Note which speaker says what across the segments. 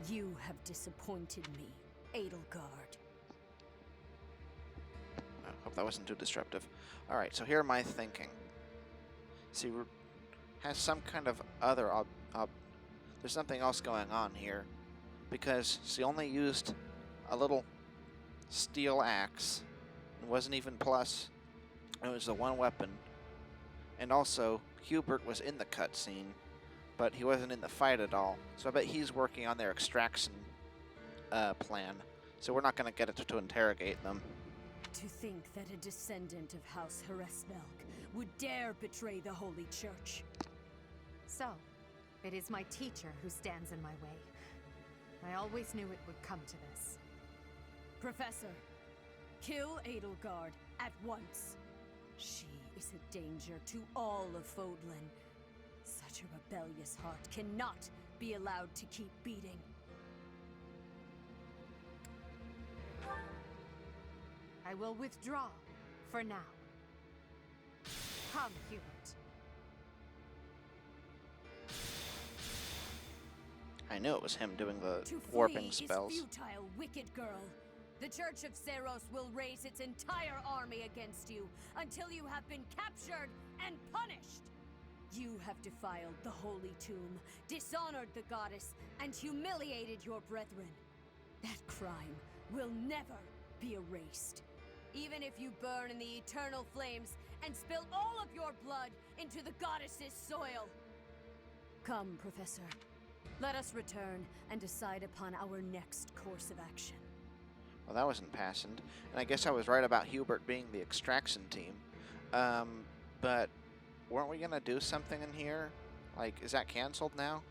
Speaker 1: You have disappointed me, Edelgard.
Speaker 2: I hope that wasn't too disruptive. Alright, so here my thinking. See, has some kind of other... there's something else going on here. Because she only used a little steel axe. It wasn't even plus. It was the one weapon. And also, Hubert was in the cutscene, but he wasn't in the fight at all. So I bet he's working on their extraction plan. So we're not going to get it to interrogate them.
Speaker 1: To think that a descendant of House Hresvelg would dare betray the Holy Church.
Speaker 3: So, it is my teacher who stands in my way. I always knew it would come to this.
Speaker 1: Professor, kill Edelgard at once. She is a danger to all of Fodlan. Such a rebellious heart cannot be allowed to keep beating.
Speaker 3: I will withdraw for now. Come, Hubert.
Speaker 2: I knew it was him doing the
Speaker 1: To
Speaker 2: warping
Speaker 1: flee
Speaker 2: spells.
Speaker 1: is futile, wicked girl. The Church of Seros will raise its entire army against you until you have been captured and punished. You have defiled the Holy Tomb, dishonored the goddess, and humiliated your brethren. That crime will never be erased. Even if you burn in the eternal flames and spill all of your blood into the goddess's soil. Come, Professor. Let us return and decide upon our next course of action.
Speaker 2: Well, that wasn't passing. And I guess I was right about Hubert being the extraction team. But weren't we going to do something in here? Like, is that canceled now?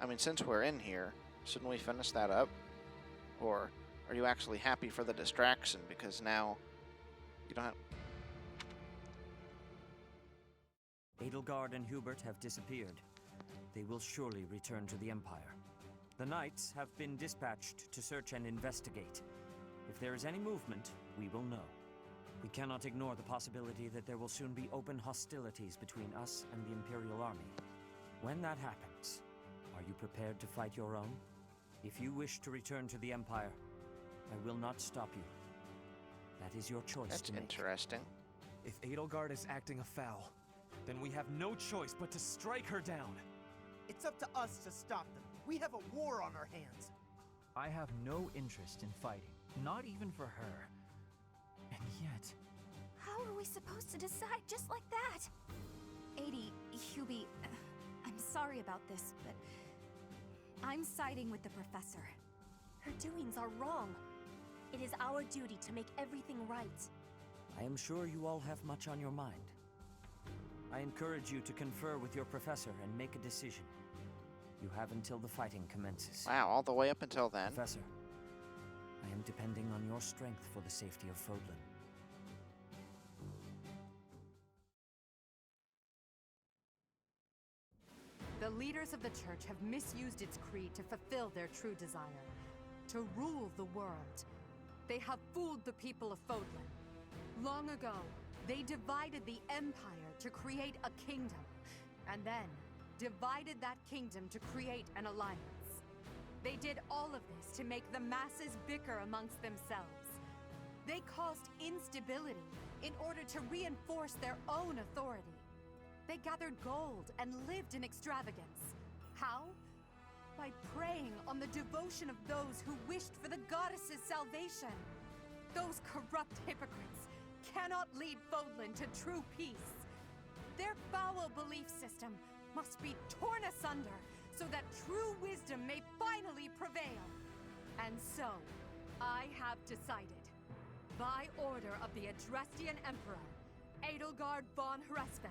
Speaker 2: I mean, since we're in here, shouldn't we finish that up? Or are you actually happy for the distraction because now you don't have...
Speaker 4: Edelgard and Hubert have disappeared. They will surely return to the Empire. The Knights have been dispatched to search and investigate. If there is any movement, we will know. We cannot ignore the possibility that there will soon be open hostilities between us and the Imperial Army. When that happens, are you prepared to fight your own? If you wish to return to the Empire, I will not stop you. That is your choice
Speaker 2: That's
Speaker 4: to make.
Speaker 2: interesting.
Speaker 5: If Edelgard is acting afoul, then we have no choice but to strike her down.
Speaker 6: It's up to us to stop them. We have a war on our hands.
Speaker 7: I have no interest in fighting, not even for her. And yet...
Speaker 8: How are we supposed to decide just like that? Hubie, I'm sorry about this, but I'm siding with the professor. Her doings are wrong. It is our duty to make everything right.
Speaker 4: I am sure you all have much on your mind. I encourage you to confer with your professor and make a decision. You have until the fighting commences.
Speaker 2: Wow, all the way up until then.
Speaker 4: Professor, I am depending on your strength for the safety of Fodlan.
Speaker 3: The leaders of the Church have misused its creed to fulfill their true desire. To rule the world. They have fooled the people of Fodlan. Long ago, they divided the Empire to create a kingdom. And then, divided that kingdom to create an alliance. They did all of this to make the masses bicker amongst themselves. They caused instability in order to reinforce their own authority. They gathered gold and lived in extravagance. How? By preying on the devotion of those who wished for the goddess's salvation. Those corrupt hypocrites cannot lead Fodlan to true peace. Their foul belief system must be torn asunder so that true wisdom may finally prevail. And so, I have decided, by order of the Adrestian Emperor, Edelgard von Hresvelg,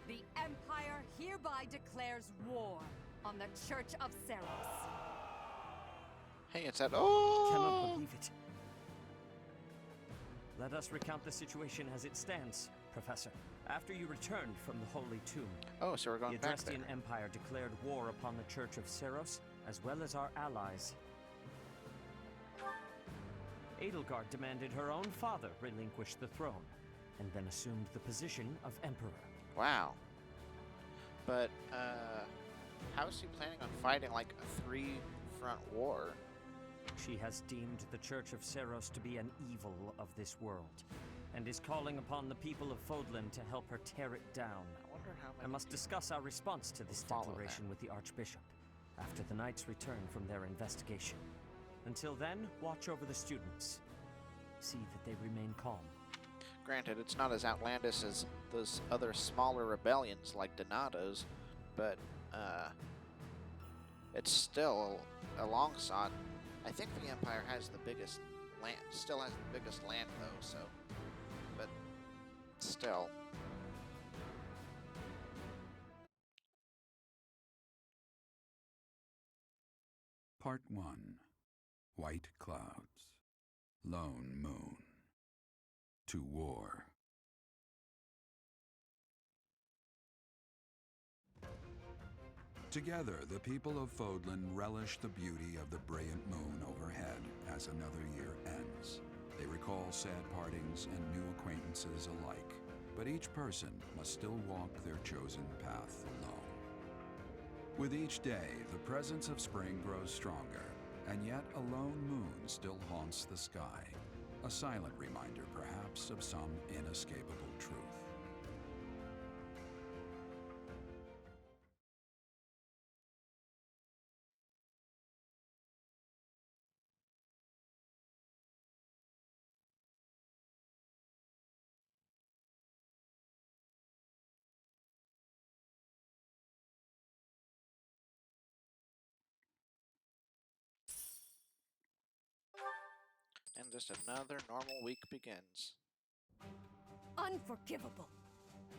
Speaker 3: the Empire hereby declares war on the Church of Seros.
Speaker 2: Hey, it's that...
Speaker 4: I
Speaker 2: Oh!
Speaker 4: cannot believe it. Let us recount the situation as it stands, Professor. After you returned from the Holy Tomb,
Speaker 2: Oh, so we're going
Speaker 4: the
Speaker 2: back there.
Speaker 4: Adrestian Empire declared war upon the Church of Seros, as well as our allies. Edelgard demanded her own father relinquish the throne, and then assumed the position of Emperor.
Speaker 2: Wow. But, how is he planning on fighting, like, 3 front war.
Speaker 4: She has deemed the Church of Seros to be an evil of this world, and is calling upon the people of Fodlan to help her tear it down.
Speaker 2: I wonder how many
Speaker 4: I must discuss our response to this
Speaker 2: follow
Speaker 4: declaration
Speaker 2: that.
Speaker 4: with the Archbishop after the Knights return from their investigation. Until then, watch over the students. See that they remain calm.
Speaker 2: Granted, it's not as outlandish as those other smaller rebellions like Donato's, but it's still alongside. I think the Empire has the biggest land, still has the biggest land though, so, but still.
Speaker 9: Part 1. White Clouds. Lone Moon. To War. Together, the people of Fodlan relish the beauty of the brilliant moon overhead as another year ends. They recall sad partings and new acquaintances alike, but each person must still walk their chosen path alone. With each day, the presence of spring grows stronger, and yet a lone moon still haunts the sky, a silent reminder perhaps of some inescapable truth.
Speaker 2: And just another normal week begins.
Speaker 1: Unforgivable!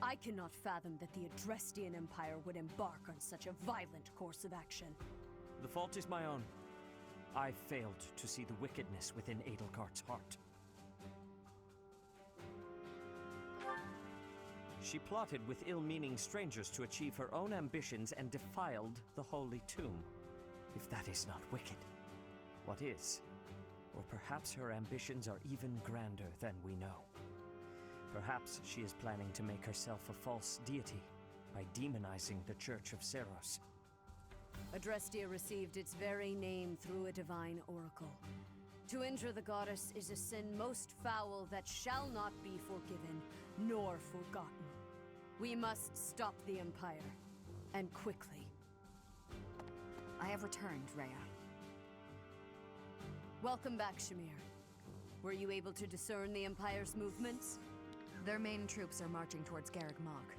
Speaker 1: I cannot fathom that the Adrestian Empire would embark on such a violent course of action.
Speaker 4: The fault is my own. I failed to see the wickedness within Edelgart's heart. She plotted with ill-meaning strangers to achieve her own ambitions and defiled the Holy Tomb. If that is not wicked, what is? Or perhaps her ambitions are even grander than we know. Perhaps she is planning to make herself a false deity by demonizing the Church of Seros.
Speaker 1: Adrestia received its very name through a divine oracle. To injure the goddess is a sin most foul that shall not be forgiven, nor forgotten. We must stop the Empire, and quickly.
Speaker 3: I have returned, Rhea.
Speaker 1: Welcome back, Shamir. Were you able to discern the Empire's movements?
Speaker 3: Their main troops are marching towards Garreg Mach.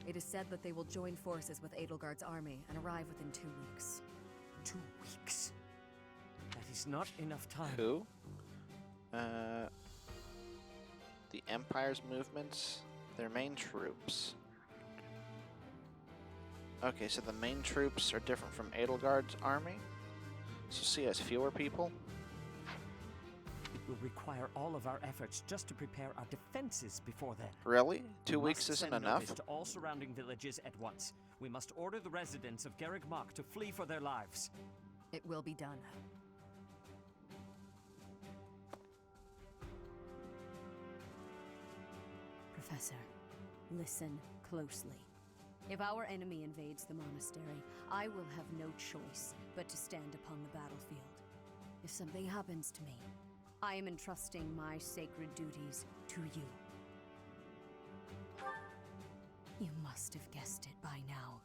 Speaker 3: It is said that they will join forces with Edelgard's army and arrive within 2 weeks.
Speaker 4: 2 weeks? That is not enough time.
Speaker 2: Who? The Empire's movements, their main troops. Okay, so the main troops are different from Edelgard's army? So she has fewer people?
Speaker 4: It will require all of our efforts just to prepare our defenses before then.
Speaker 2: Really? 2
Speaker 4: We
Speaker 2: weeks
Speaker 4: must
Speaker 2: isn't
Speaker 4: send
Speaker 2: enough?
Speaker 4: notice to all surrounding villages at once. We must order the residents of Garreg Mach to flee for their lives.
Speaker 3: It will be done.
Speaker 1: Professor, listen closely. If our enemy invades the monastery, I will have no choice but to stand upon the battlefield. If something happens to me, I am entrusting my sacred duties to you. You must have guessed it by now.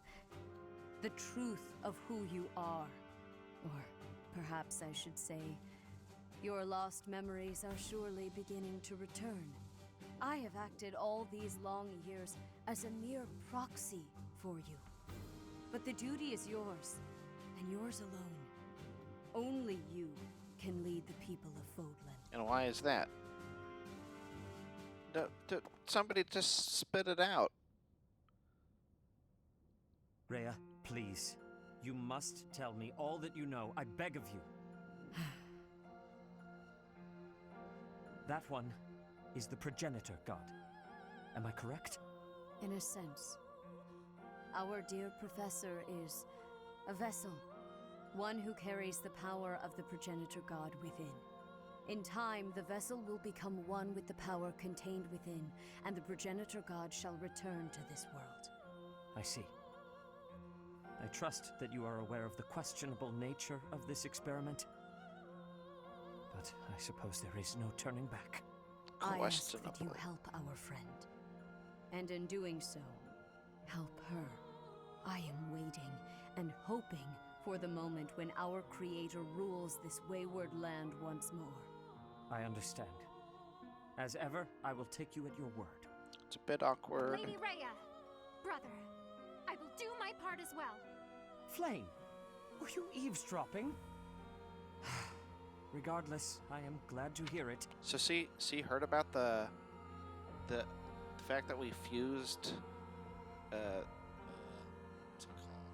Speaker 1: The truth of who you are. Or perhaps I should say, your lost memories are surely beginning to return. I have acted all these long years as a mere proxy for you. But the duty is yours, and yours alone. Only you can lead the people of Fodlan.
Speaker 2: And why is that? Somebody just spit it out.
Speaker 4: Rhea, please. You must tell me all that you know. I beg of you. That one is the progenitor god. Am I correct?
Speaker 1: In a sense. Our dear professor is a vessel. One who carries the power of the progenitor god within. In time, the vessel will become one with the power contained within, and the progenitor god shall return to this world.
Speaker 4: I see. I trust that you are aware of the questionable nature of this experiment. But I suppose there is no turning back.
Speaker 1: I ask that you
Speaker 2: Questionable.
Speaker 1: help our friend. And in doing so, help her. I am waiting and hoping for the moment when our creator rules this wayward land once more.
Speaker 4: I understand. As ever, I will take you at your word.
Speaker 2: It's a bit awkward.
Speaker 8: Lady Rhea, brother, I will do my part as well.
Speaker 4: Flame, were you eavesdropping? Regardless, I am glad to hear it.
Speaker 2: So heard about the fact that we fused what's it called?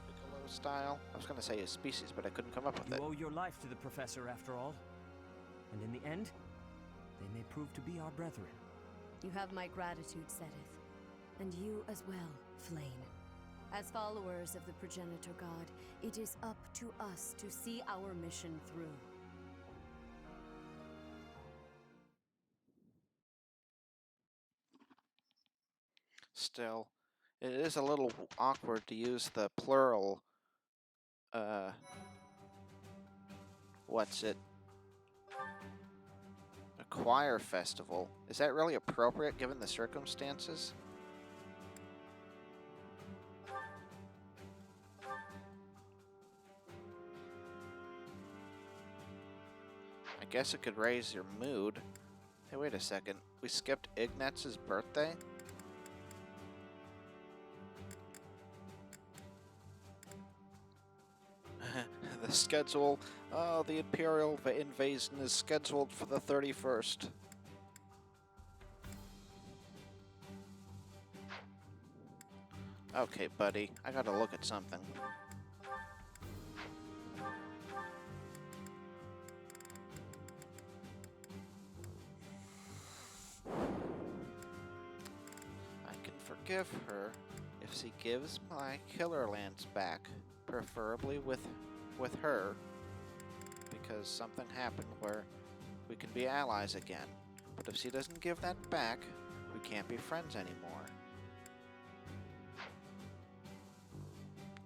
Speaker 2: Piccolo style? I was gonna say a species, but I couldn't come up with
Speaker 4: You
Speaker 2: it.
Speaker 4: owe your life to the Professor, after all. And in the end, they may prove to be our brethren.
Speaker 1: You have my gratitude, Seteth. And you as well, Flame. As followers of the Progenitor God, it is up to us to see our mission through.
Speaker 2: Still, it is a little awkward to use the plural, what's it? A choir festival. Is that really appropriate given the circumstances? I guess it could raise your mood. Hey, wait a second. We skipped Ignaz's birthday? The schedule. Oh, the Imperial invasion is scheduled for the 31st. Okay, buddy. I gotta look at something. I can forgive her if she gives my killer lands back, preferably with her, because something happened where we can be allies again. But if she doesn't give that back, we can't be friends anymore.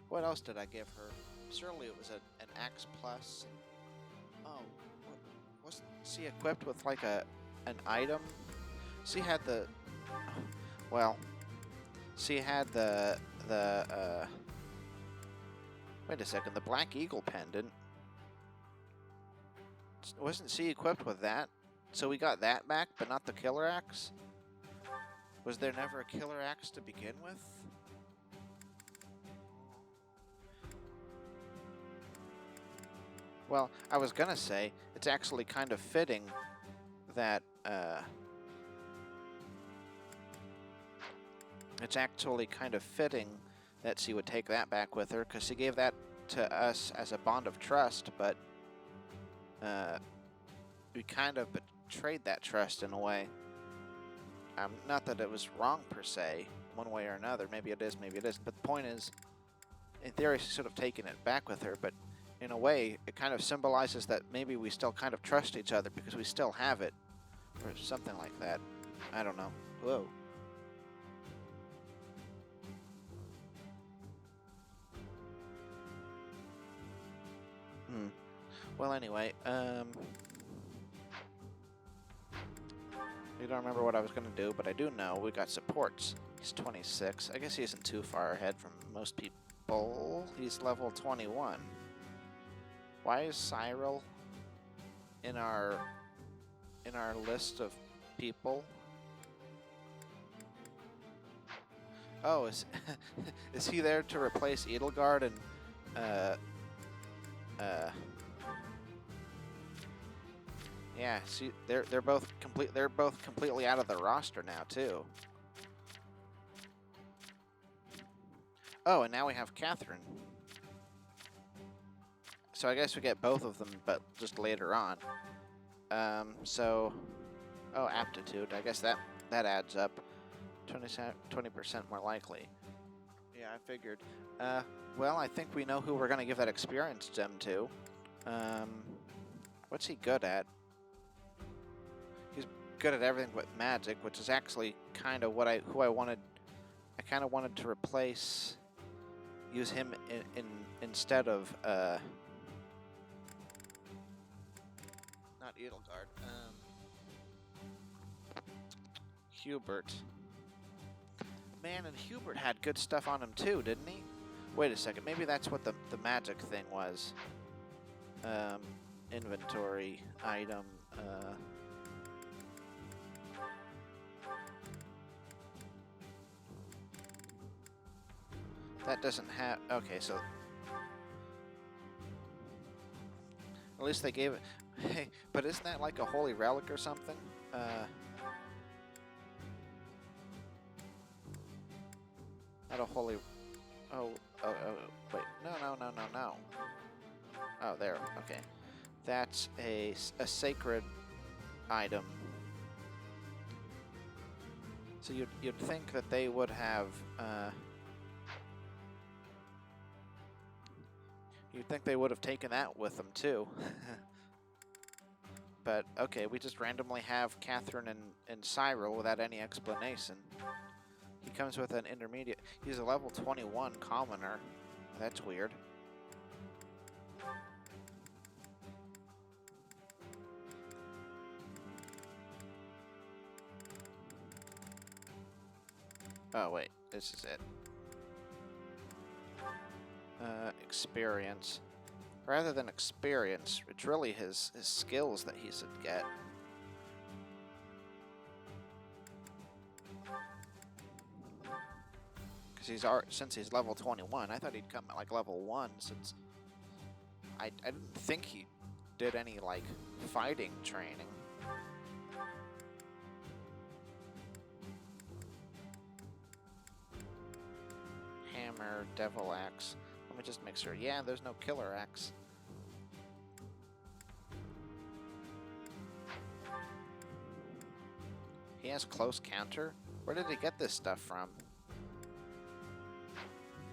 Speaker 2: What else did I give her? Surely it was an Axe Plus. Oh, wasn't she equipped with like an item? She had the, well, she had the wait a second, the Black Eagle pendant. Wasn't she equipped with that? So we got that back, but not the killer axe? Was there never a killer axe to begin with? Well, I was gonna say, it's actually kind of fitting that, she would take that back with her, because she gave that to us as a bond of trust, but we kind of betrayed that trust in a way. Not that it was wrong per se, one way or another. Maybe it is, maybe it isn't. But the point is, in theory, she should have taken it back with her, but in a way, it kind of symbolizes that maybe we still kind of trust each other because we still have it, or something like that. I don't know. Whoa. Well, anyway, I don't remember what I was going to do, but I do know we got supports. He's 26. I guess he isn't too far ahead from most people. He's level 21. Why is Cyril in our list of people? Oh, is is he there to replace Edelgard and yeah, see, they're both completely out of the roster now too. Oh, and now we have Catherine. So I guess we get both of them, but just later on. So, oh, aptitude. I guess that adds up. 20% more likely. Yeah, I figured. Well, I think we know who we're gonna give that experience gem to. What's he good at? He's good at everything but magic, which is actually kind of what who I wanted. I kind of wanted to replace use him instead of not Edelgard, Hubert. Man, and Hubert had good stuff on him too, didn't he? Wait a second, maybe that's what the magic thing was. Inventory, item, that doesn't have, okay, so at least they gave it, hey, but isn't that like a holy relic or something? Not a holy, oh, wait, no. Oh, there, okay. That's a sacred item. So you'd think that they would have, you'd think they would have taken that with them too. But, okay, we just randomly have Catherine and Cyril without any explanation. He comes with an intermediate. He's a level 21 commoner. That's weird. Oh, wait. This is it. Experience. Rather than experience, it's really his skills that he should get. Because since he's level 21, I thought he'd come at like level 1 since I didn't think he did any like fighting training. Hammer, devil axe. Let me just make sure. Yeah, there's no killer axe. He has close counter? Where did he get this stuff from?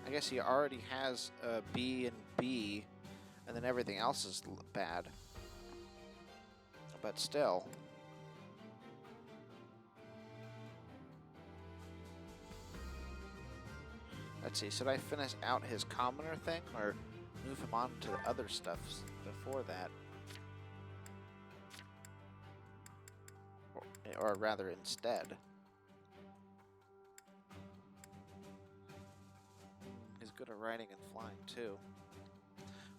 Speaker 2: I guess he already has B and B, and then everything else is bad. But still. Let's see, should I finish out his commoner thing, or move him on to the other stuff before that? Or rather, instead. He's good at riding and flying, too.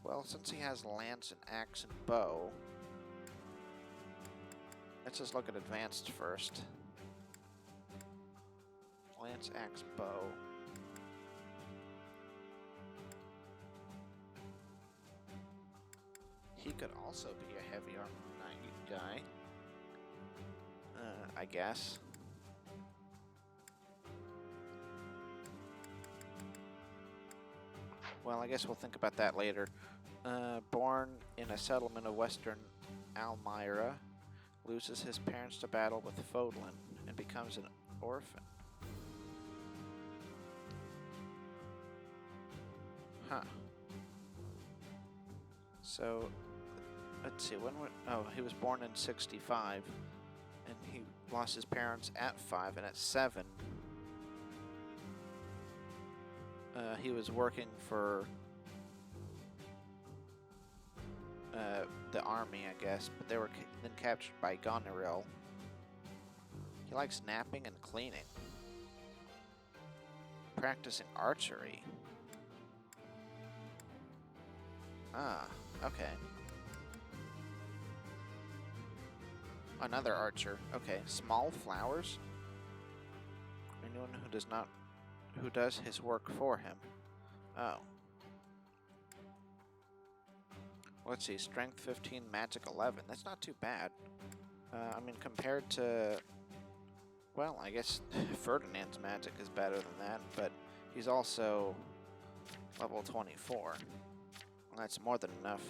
Speaker 2: Well, since he has lance and axe and bow, let's just look at advanced first. Lance, axe, bow. He could also be a heavy armor knight guy. I guess. Well, I guess we'll think about that later. Born in a settlement of western Almyra, loses his parents to battle with Fodlan and becomes an orphan. Huh. So, let's see, he was born in 65, and he lost his parents at 5, and at 7, he was working for the army, I guess, but they were then captured by Goneril. He likes napping and cleaning. Practicing archery. Ah, okay. Another archer. Okay, small flowers. Anyone who does his work for him. Oh. Let's see, strength 15, magic 11. That's not too bad. I mean, compared to, well, I guess Ferdinand's magic is better than that, but he's also level 24. That's more than enough.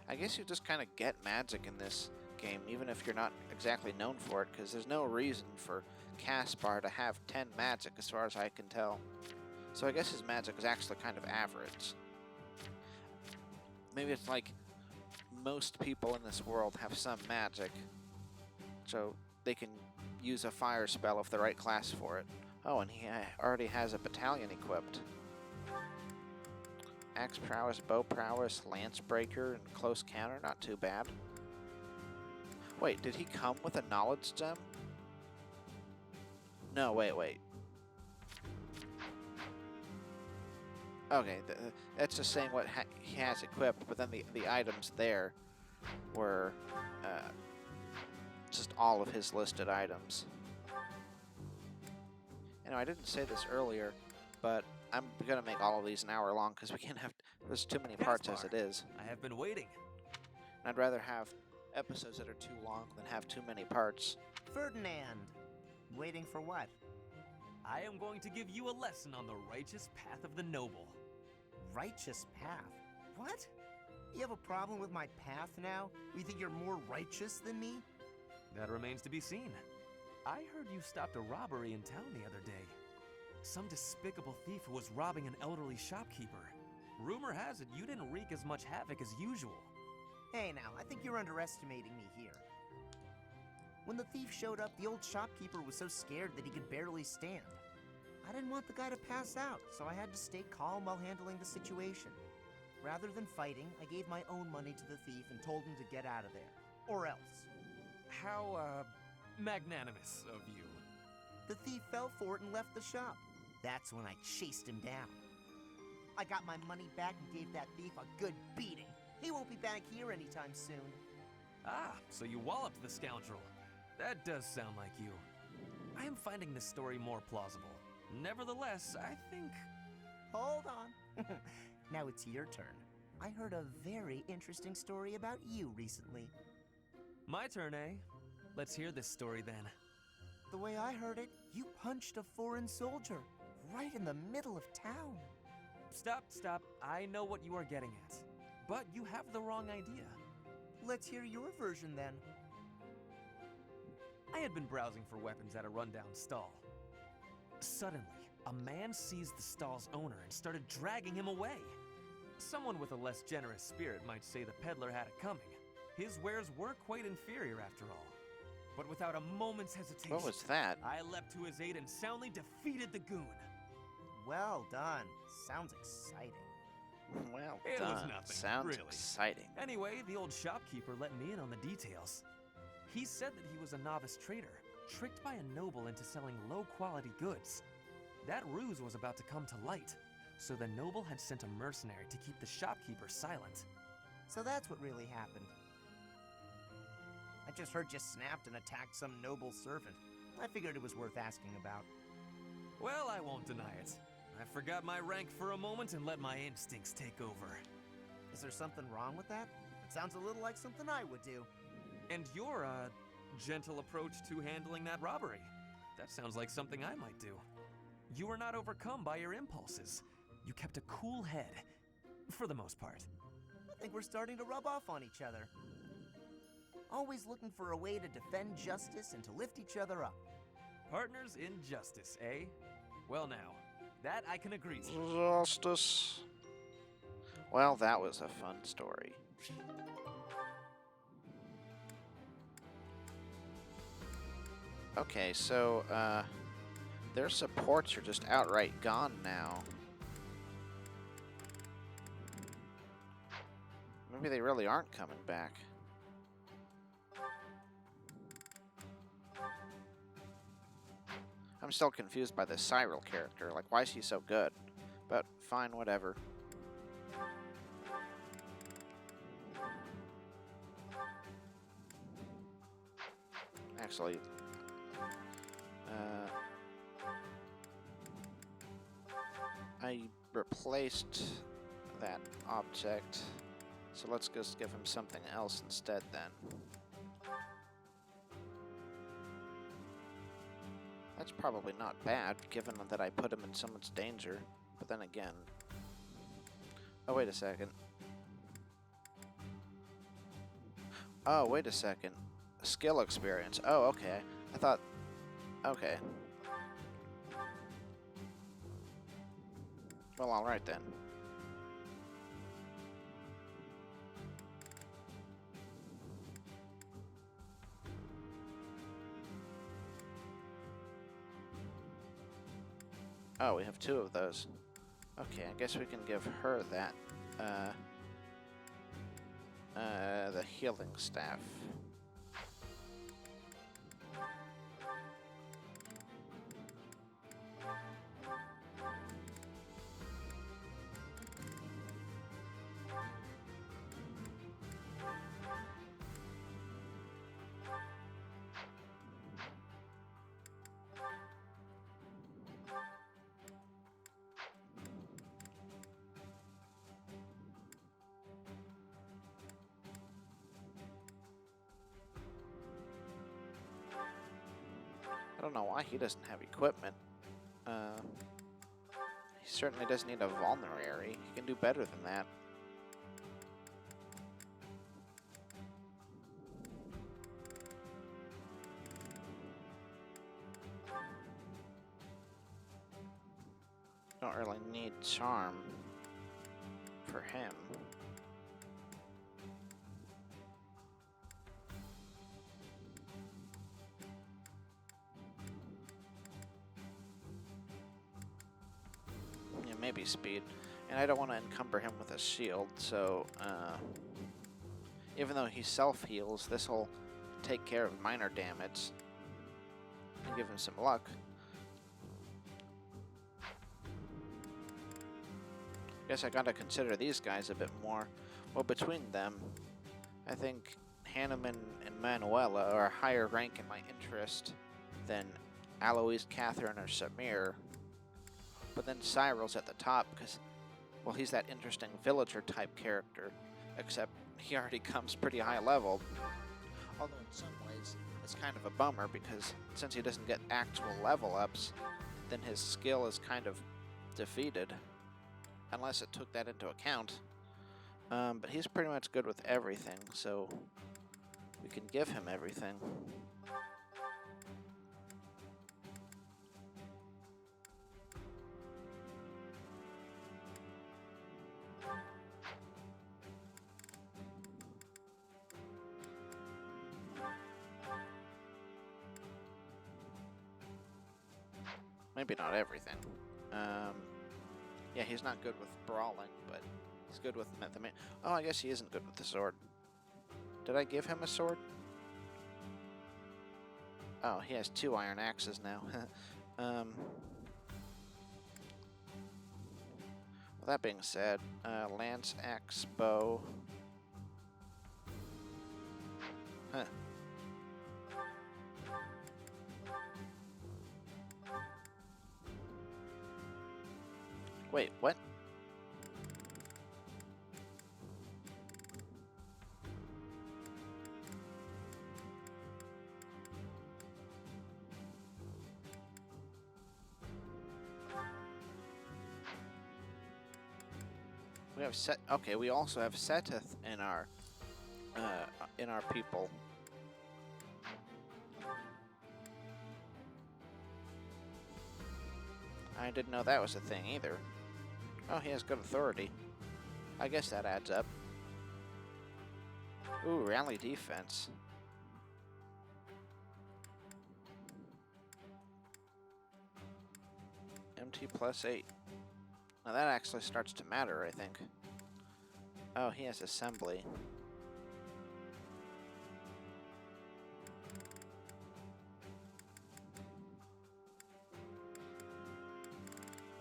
Speaker 2: I guess you just kind of get magic in this game, even if you're not exactly known for it, because there's no reason for Caspar to have 10 magic, as far as I can tell. So I guess his magic is actually kind of average. Maybe it's like most people in this world have some magic, so they can use a fire spell of the right class for it. Oh, and he already has a battalion equipped. Axe prowess, bow prowess, lance breaker, and close counter. Not too bad. Wait, did he come with a knowledge gem? No, wait. Okay, that's just saying what he has equipped, but then the items there were just all of his listed items. You know, I didn't say this earlier, but I'm gonna make all of these an hour long because we can't have. There's too many parts as it is.
Speaker 5: I have been waiting.
Speaker 2: And I'd rather have episodes that are too long than have too many parts.
Speaker 6: Ferdinand. Waiting for what?
Speaker 5: I am going to give you a lesson on the righteous path of the noble.
Speaker 6: Righteous path? What? You have a problem with my path now? You think you're more righteous than me?
Speaker 5: That remains to be seen. I heard you stopped a robbery in town the other day. Some despicable thief who was robbing an elderly shopkeeper. Rumor has it you didn't wreak as much havoc as usual.
Speaker 6: Hey now, I think you're underestimating me here. When the thief showed up, the old shopkeeper was so scared that he could barely stand. I didn't want the guy to pass out, so I had to stay calm while handling the situation. Rather than fighting, I gave my own money to the thief and told him to get out of there. Or else.
Speaker 5: How, magnanimous of you.
Speaker 6: The thief fell for it and left the shop. That's when I chased him down. I got my money back and gave that thief a good beating. He won't be back here anytime soon.
Speaker 5: Ah, so you walloped the scoundrel. That does sound like you. I am finding this story more plausible. Nevertheless, I think...
Speaker 6: Hold on. Now it's your turn. I heard a very interesting story about you recently.
Speaker 5: My turn, eh? Let's hear this story then.
Speaker 6: The way I heard it, you punched a foreign soldier right in the middle of town.
Speaker 5: Stop. I know what you are getting at. But you have the wrong idea.
Speaker 6: Let's hear your version then.
Speaker 5: I had been browsing for weapons at a rundown stall. Suddenly, a man seized the stall's owner and started dragging him away. Someone with a less generous spirit might say the peddler had it coming. His wares were quite inferior after all. But without a moment's hesitation,
Speaker 2: What was that?
Speaker 5: I leapt to his aid and soundly defeated the goon.
Speaker 6: Well done. Sounds exciting.
Speaker 2: Well
Speaker 5: It
Speaker 2: done.
Speaker 5: was nothing,
Speaker 2: Sounds
Speaker 5: really.
Speaker 2: exciting.
Speaker 5: Anyway, the old shopkeeper let me in on the details. He said that he was a novice trader, tricked by a noble into selling low-quality goods. That ruse was about to come to light, so the noble had sent a mercenary to keep the shopkeeper silent.
Speaker 6: So that's what really happened. I just heard you snapped and attacked some noble servant. I figured it was worth asking about.
Speaker 5: Well, I won't deny it. I forgot my rank for a moment and let my instincts take over.
Speaker 6: Is there something wrong with that? It sounds a little like something I would do.
Speaker 5: And your, gentle approach to handling that robbery. That sounds like something I might do. You were not overcome by your impulses. You kept a cool head. For the most part.
Speaker 6: I think we're starting to rub off on each other. Always looking for a way to defend justice and to lift each other up.
Speaker 5: Partners in justice, eh? Well now, that I can agree to.
Speaker 2: Justice. Well, that was a fun story. Okay, so, their supports are just outright gone now. Maybe they really aren't coming back. I'm still confused by the Cyril character. Like, why is he so good? But fine, whatever. Actually, I replaced that object, so let's just give him something else instead then. That's probably not bad, given that I put him in so much danger. But then again... Oh, wait a second. Oh, wait a second. Skill experience. Oh, okay. I thought... Okay. Well, alright then. Oh, we have 2 of those. Okay, I guess we can give her that. The healing staff. I don't know why he doesn't have equipment. He certainly doesn't need a vulnerary. He can do better than that. Don't really need charm for him. Yeah, maybe speed. And I don't want to encumber him with a shield, so even though he self-heals, this will take care of minor damage and give him some luck. Guess I gotta consider these guys a bit more. Well, between them, I think Hanneman and Manuela are a higher rank in my interest than Alois, Catherine, or Samir. But then Cyril's at the top because, well, he's that interesting villager type character, except he already comes pretty high level. Although in some ways, it's kind of a bummer because since he doesn't get actual level ups, then his skill is kind of defeated. Unless it took that into account. But he's pretty much good with everything, so we can give him everything. Maybe not everything. Yeah, he's not good with brawling, but he's good with the main. Oh, I guess he isn't good with the sword. Did I give him a sword? Oh, he has 2 iron axes now. Well, that being said, lance, axe, bow. Huh. Wait, what? We have Set. Okay, we also have Seteth in our people. I didn't know that was a thing either. Oh, he has good authority. I guess that adds up. Ooh, rally defense. MT plus 8. Now that actually starts to matter, I think. Oh, he has assembly.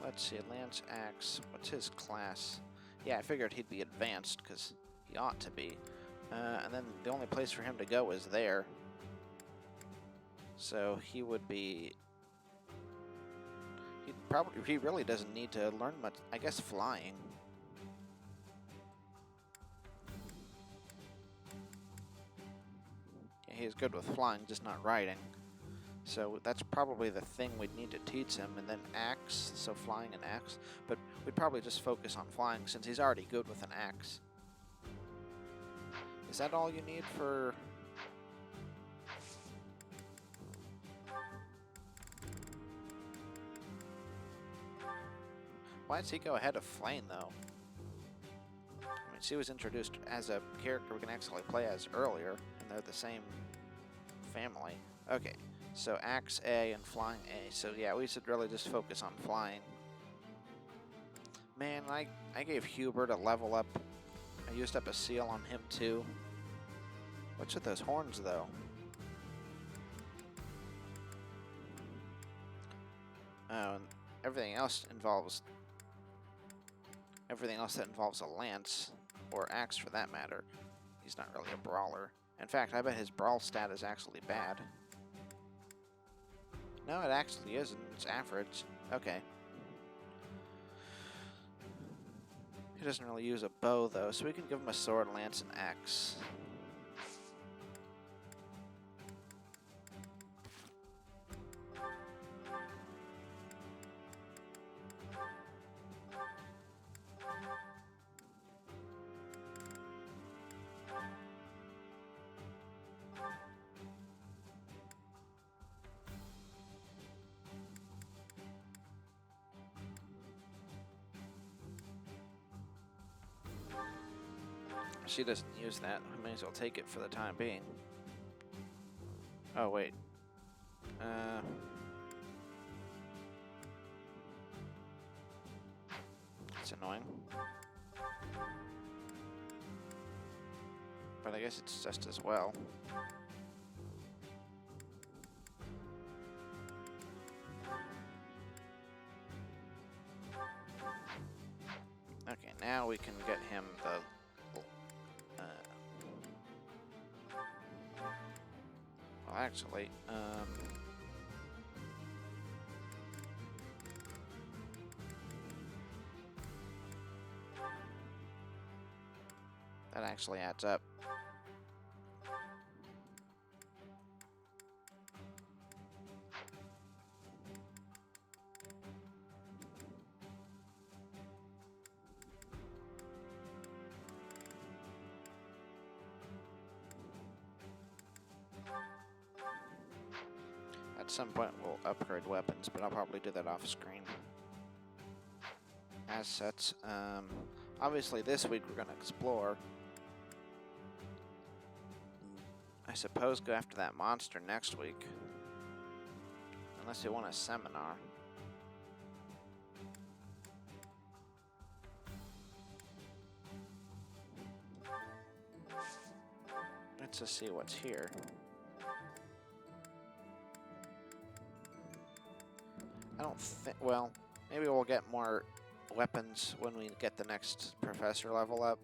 Speaker 2: Let's see, Lance Axe. What's his class? Yeah, I figured he'd be advanced, because he ought to be. And then the only place for him to go is there. So he would be... He really doesn't need to learn much. I guess flying. Yeah, he is good with flying, just not riding. So that's probably the thing we'd need to teach him, and then axe, so flying and axe. But we'd probably just focus on flying since he's already good with an axe. Is that all you need for... Why does he go ahead of Flame, though? I mean, she was introduced as a character we can actually play as earlier, and they're the same family. Okay. So Axe A and Flying A. So yeah, we should really just focus on flying. Man, I gave Hubert a level up. I used up a seal on him too. What's with those horns though? Oh, and everything else that involves a lance, or axe for that matter. He's not really a brawler. In fact, I bet his brawl stat is actually bad. No, it actually isn't. It's average. Okay. He doesn't really use a bow, though, so we can give him a sword, lance, and axe. She doesn't use that. I may as well take it for the time being. Oh, wait. It's annoying. But I guess it's just as well. Okay, now we can get him the... well, actually, that actually adds up. At some point we'll upgrade weapons, but I'll probably do that off screen. Assets. Obviously this week we're going to explore. I suppose go after that monster next week. Unless you want a seminar. Let's just see what's here. I don't think, well, maybe we'll get more weapons when we get the next professor level up.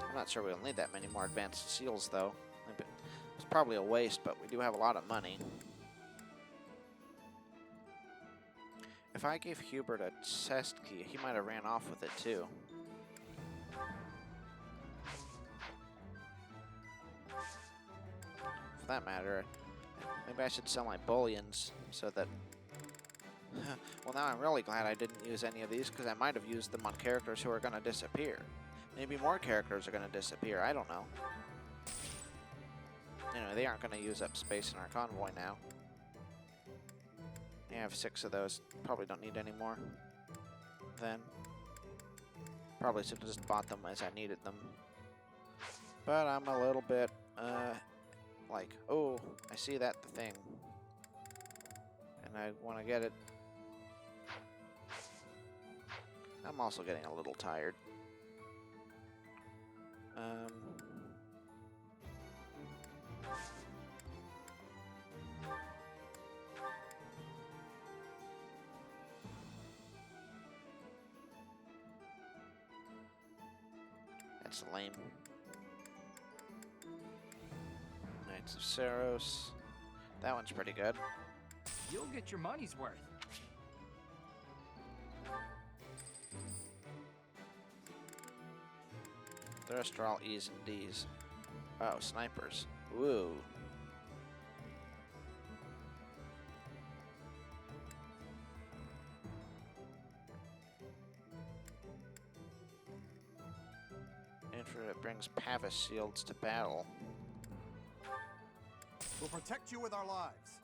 Speaker 2: I'm not sure we'll need that many more advanced seals, though. It's probably a waste, but we do have a lot of money. If I gave Hubert a chest key, he might have ran off with it too. For that matter, maybe I should sell my bullions so that... well, now I'm really glad I didn't use any of these because I might have used them on characters who are going to disappear. Maybe more characters are going to disappear, I don't know. Anyway, they aren't going to use up space in our convoy now. I have 6 of those. Probably don't need any more. Then. Probably should have just bought them as I needed them. But I'm a little bit, like, oh, I see that thing. And I want to get it. I'm also getting a little tired. That's lame. Knights of Saros. That one's pretty good.
Speaker 7: You'll get your money's worth.
Speaker 2: The rest are all E's and D's. Oh, snipers. Woo. It brings Pavis shields to battle.
Speaker 10: We'll protect you with our lives.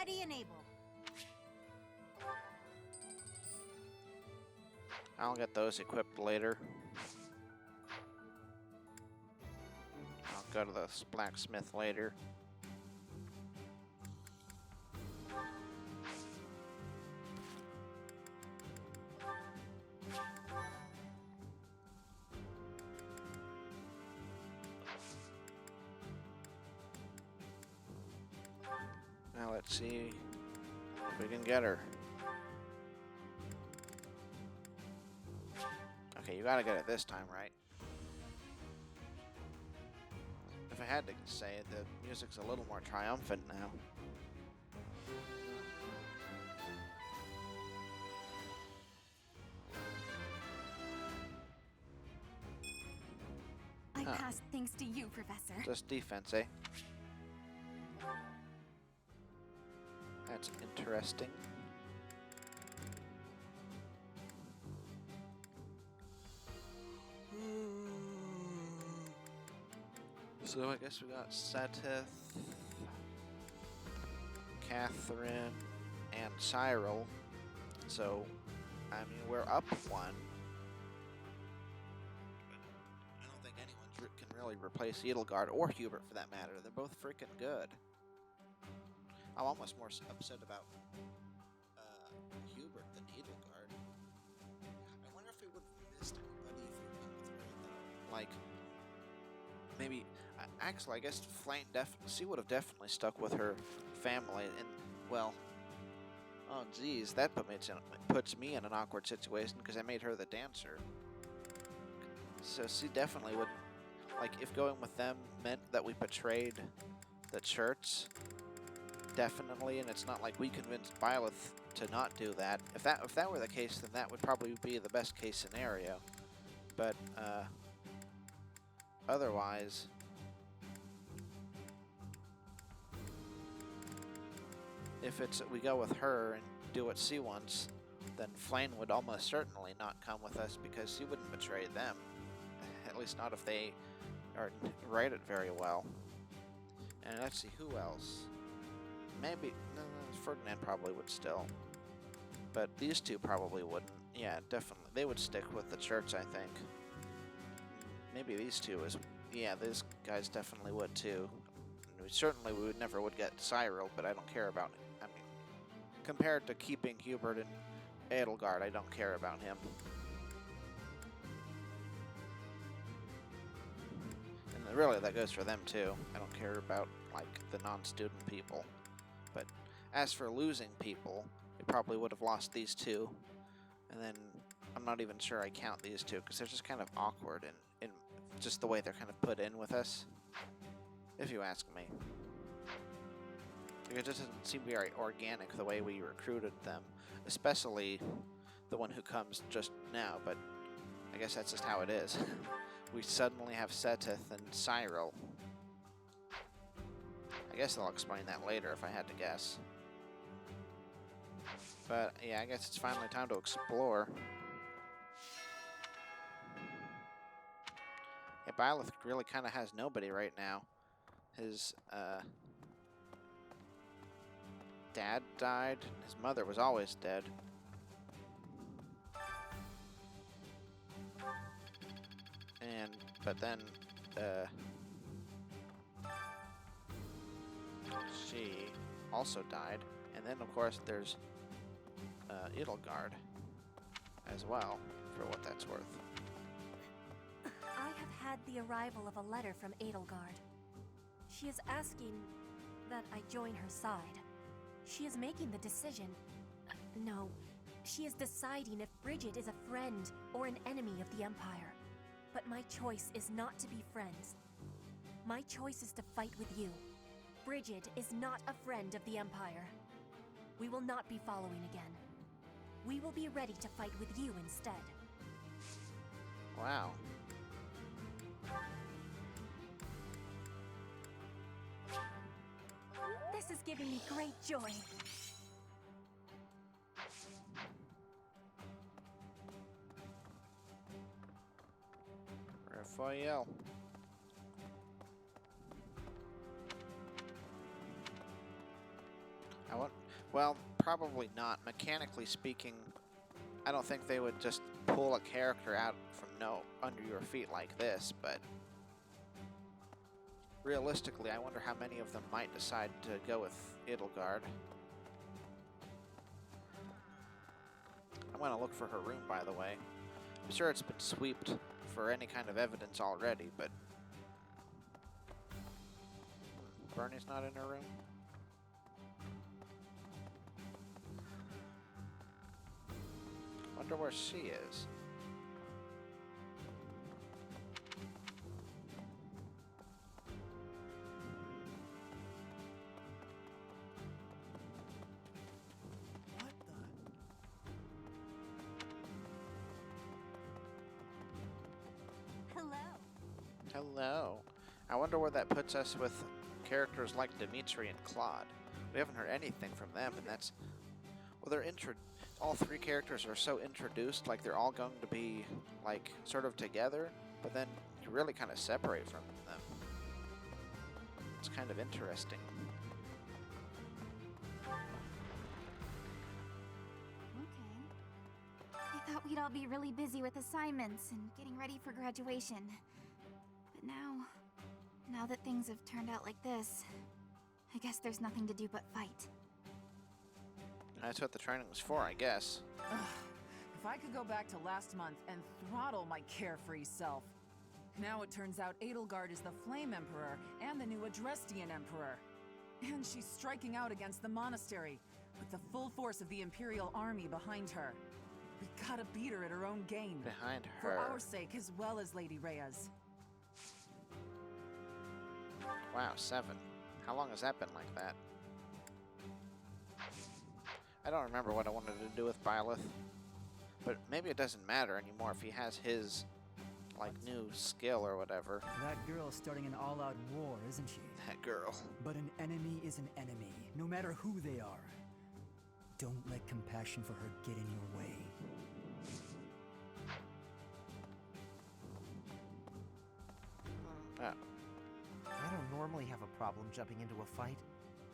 Speaker 8: Ready and able.
Speaker 2: I'll get those equipped later. I'll go to the blacksmith later. Now let's see if we can get her. Okay, you gotta get it this time, right? If I had to say it, the music's a little more triumphant now.
Speaker 8: I
Speaker 2: Huh.
Speaker 8: passed thanks to you, Professor.
Speaker 2: Just defense, eh? That's interesting. So I guess we got Seteth, Catherine, and Cyril. So, I mean, we're up one. I don't think anyone can really replace Edelgard or Hubert for that matter. They're both freaking good. I'm almost more upset about Hubert than Edelgard. I wonder if we would have missed anybody if we went with her, though. Like, maybe... Actually, I guess she would have definitely stuck with her family, and, well... Oh, geez, that puts me in an awkward situation, because I made her the dancer. So she definitely would... Like, if going with them meant that we betrayed the church... Definitely, and it's not like we convinced Byleth to not do that. If that were the case, then that would probably be the best case scenario. But otherwise, if we go with her and do what she wants, then Flame would almost certainly not come with us because she wouldn't betray them. At least not if they write it very well. And let's see, who else? Maybe Ferdinand probably would still, but these two probably wouldn't. Yeah, definitely, they would stick with the church, I think. Maybe these two yeah, these guys definitely would too. We would never get Cyril, but I don't care about it. I mean, compared to keeping Hubert and Edelgard, I don't care about him. And really, that goes for them too. I don't care about like the non-student people. But as for losing people, we probably would have lost these two. And then I'm not even sure I count these two because they're just kind of awkward in just the way they're kind of put in with us, if you ask me. Like, it just doesn't seem very organic the way we recruited them, especially the one who comes just now, but I guess that's just how it is. We suddenly have Seteth and Cyril. I guess I'll explain that later if I had to guess. But yeah, I guess it's finally time to explore. Yeah, Byleth really kind of has nobody right now. His dad died. His mother was always dead. But then she also died. And then, of course, there's Edelgard as well, for what that's worth.
Speaker 8: I have had the arrival of a letter from Edelgard. She is asking that I join her side. She is making the decision. No, she is deciding if Bridget is a friend or an enemy of the Empire. But my choice is not to be friends. My choice is to fight with you. Bridget is not a friend of the Empire. We will not be following again. We will be ready to fight with you instead.
Speaker 2: Wow.
Speaker 8: This is giving me great joy.
Speaker 2: Raphael. I want. Well, probably not. Mechanically speaking, I don't think they would just pull a character out from under your feet like this, but realistically, I wonder how many of them might decide to go with Edelgard. I'm going to look for her room, by the way. I'm sure it's been sweeped for any kind of evidence already, but... Bernie's not in her room? Wonder where she is.
Speaker 7: What the?
Speaker 8: Hello.
Speaker 2: Hello. I wonder where that puts us with characters like Dimitri and Claude. We haven't heard anything from them, and that's... Well, they're all three characters are so introduced, like they're all going to be, like, sort of together, but then you really kind of separate from them. It's kind of interesting.
Speaker 8: Okay. I thought we'd all be really busy with assignments and getting ready for graduation. But now that things have turned out like this, I guess there's nothing to do but fight.
Speaker 2: That's what the training was for, I guess.
Speaker 10: Ugh. If I could go back to last month and throttle my carefree self. Now it turns out Edelgard is the Flame Emperor and the new Adrestian Emperor. And she's striking out against the monastery, with the full force of the Imperial army behind her. We gotta beat her at her own game.
Speaker 2: Behind
Speaker 10: For
Speaker 2: her.
Speaker 10: our sake as well as Lady Rhea's.
Speaker 2: Wow, 7. How long has that been like that? I don't remember what I wanted to do with Byleth. But maybe it doesn't matter anymore if he has his, like, new skill or whatever.
Speaker 7: That girl is starting an all-out war, isn't she?
Speaker 2: That girl.
Speaker 7: But an enemy is an enemy, no matter who they are. Don't let compassion for her get in your way.
Speaker 6: I don't normally have a problem jumping into a fight,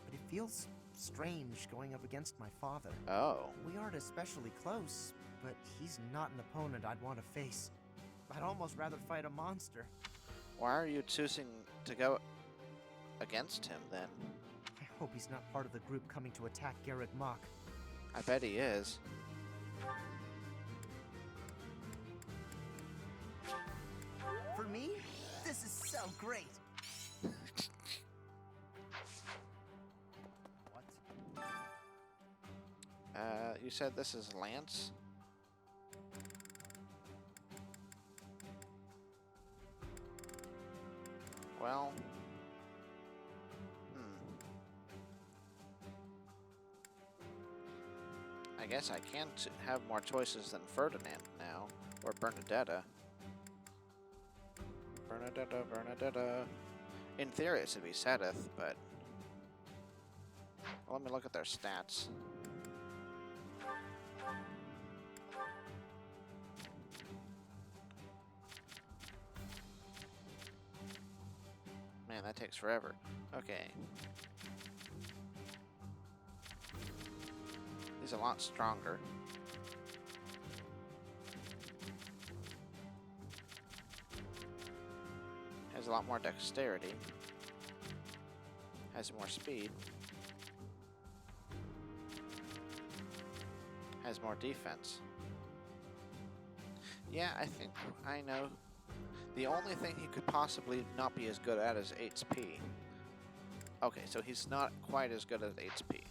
Speaker 6: but it feels strange going up against my father.
Speaker 2: Oh.
Speaker 6: We aren't especially close, but he's not an opponent I'd want to face. I'd almost rather fight a monster.
Speaker 2: Why are you choosing to go against him, then?
Speaker 6: I hope he's not part of the group coming to attack Garrett Mach.
Speaker 2: I bet he is.
Speaker 6: For me, this is so great. What?
Speaker 2: You said this is Lance? Well... I guess I can have more choices than Ferdinand now, or Bernadetta. Bernadetta. In theory, it should be Sedith, but... Well, let me look at their stats. Man, that takes forever. Okay. He's a lot stronger. Has a lot more dexterity. Has more speed. Has more defense. Yeah, I think I know. The only thing he could possibly not be as good at is HP. Okay, so he's not quite as good at HP.